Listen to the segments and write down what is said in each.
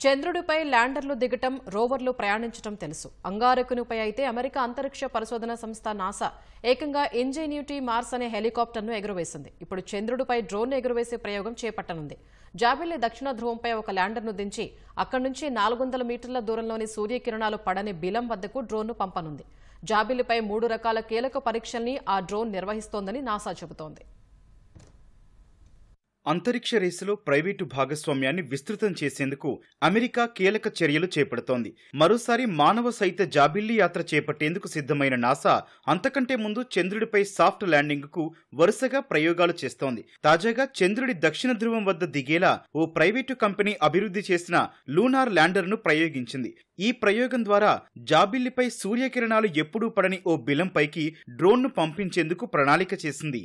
చంద్రుడిపై ల్యాండర్లు దిగటం, రోవర్లు ప్రయాణించడం తెలుసు. అంగారకునిపై అయితే అమెరికా అంతరిక్ష పరిశోధన సంస్థ నాసా ఏకంగా ఇంజెన్యూటీ మార్స్ అనే హెలికాప్టర్ను ఎగురవేసింది. ఇప్పుడు చంద్రుడిపై డ్రోన్ ఎగురవేసే ప్రయోగం చేపట్టనుంది. జాబిల్లి దక్షిణ ధ్రువంపై ఒక ల్యాండర్ను దించి అక్కడి నుంచి 400 మీటర్ల దూరంలోని సూర్యకిరణాలు పడని బిలం వద్దకు డ్రోన్ను పంపనుంది. జాబిల్లిపై 3 రకాల కీలక పరీక్షల్ని ఆ డ్రోన్ నిర్వహిస్తోందని నాసా చెబుతోంది. అంతరిక్ష రేసులో ప్రైవేటు భాగస్వామ్యాన్ని విస్తృతం చేసేందుకు అమెరికా కీలక చర్యలు చేపడుతోంది. మరోసారి మానవ సహిత జాబిల్లి యాత్ర చేపట్టేందుకు సిద్ధమైన నాసా అంతకంటే ముందు చంద్రుడిపై సాఫ్ట్ ల్యాండింగ్కు వరుసగా ప్రయోగాలు చేస్తోంది. తాజాగా చంద్రుడి దక్షిణ ధ్రువం వద్ద దిగేలా ఓ ప్రైవేటు కంపెనీ అభివృద్ధి చేసిన లూనార్ ల్యాండర్ను ప్రయోగించింది. ఈ ప్రయోగం ద్వారా జాబిల్లిపై సూర్యకిరణాలు ఎప్పుడూ పడని ఓ బిలంపైకి డ్రోన్ను పంపించేందుకు ప్రణాళిక చేసింది.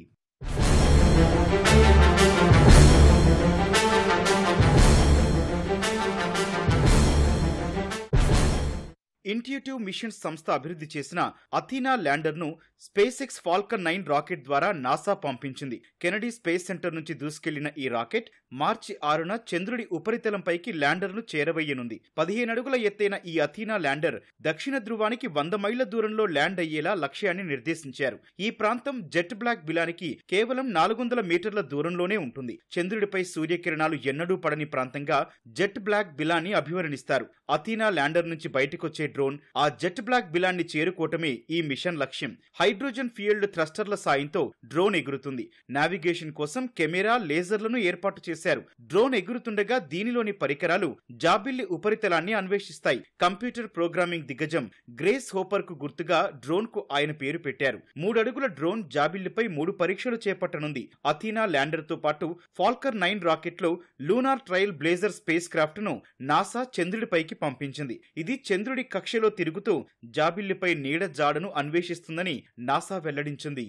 ఇంట్యూటివ్ మిషన్స్ సంస్థ అభివృద్ధి చేసిన అథీనా ల్యాండర్ను స్పేస్ ఎక్స్ ఫాల్కన్ 9 రాకెట్ ద్వారా నాసా పంపించింది. కెనడీ స్పేస్ సెంటర్ నుంచి దూసుకెళ్లిన ఈ రాకెట్ మార్చి 6న చంద్రుడి ఉపరితలంపైకి ల్యాండర్ను చేరవేయనుంది. 15 అడుగుల ఎత్తైన ఈ అథీనా ల్యాండర్ దక్షిణ ధ్రువానికి 100 మైళ్ల దూరంలో ల్యాండ్ అయ్యేలా లక్ష్యాన్ని నిర్దేశించారు. ఈ ప్రాంతం జెట్ బ్లాక్ బిలానికి కేవలం 400 మీటర్ల దూరంలోనే ఉంటుంది. చంద్రుడిపై సూర్యకిరణాలు ఎన్నడూ పడని ప్రాంతంగా జెట్ బ్లాక్ బిలాన్ని అభివర్ణిస్తారు. అథీనా ల్యాండర్ నుంచి బయటకొచ్చే డ్రోన్ ఆ జెట్ బ్లాక్ బిలాన్ని చేరుకోవటమే ఈ మిషన్ లక్ష్యం. హైడ్రోజన్ ఫ్యూయల్డ్ థ్రస్టర్ల సాయంతో డ్రోన్ ఎగురుతుంది. నావిగేషన్ కోసం కెమెరా, లేజర్లను ఏర్పాటు చేశారు. డ్రోన్ ఎగురుతుండగా దీనిలోని పరికరాలు జాబిల్లి ఉపరితలాన్ని అన్వేషిస్తాయి. కంప్యూటర్ ప్రోగ్రామింగ్ దిగ్గజం గ్రేస్ హోపర్ కు గుర్తుగా డ్రోన్ కు ఆయన పేరు పెట్టారు. 3 అడుగుల డ్రోన్ జాబిల్లిపై 3 పరీక్షలు చేపట్టనుంది. అథీనా ల్యాండర్ తో పాటు ఫాల్కన్ 9 రాకెట్ లో lunar trial blazer space craft ను నాసా చంద్రుడిపైకి పంపించింది. ఇది చంద్రుడి కక్షలో తిరుగుతూ జాబిల్లిపై నీడ జాడను అన్వేషిస్తుందని నాసా వెల్లడించింది.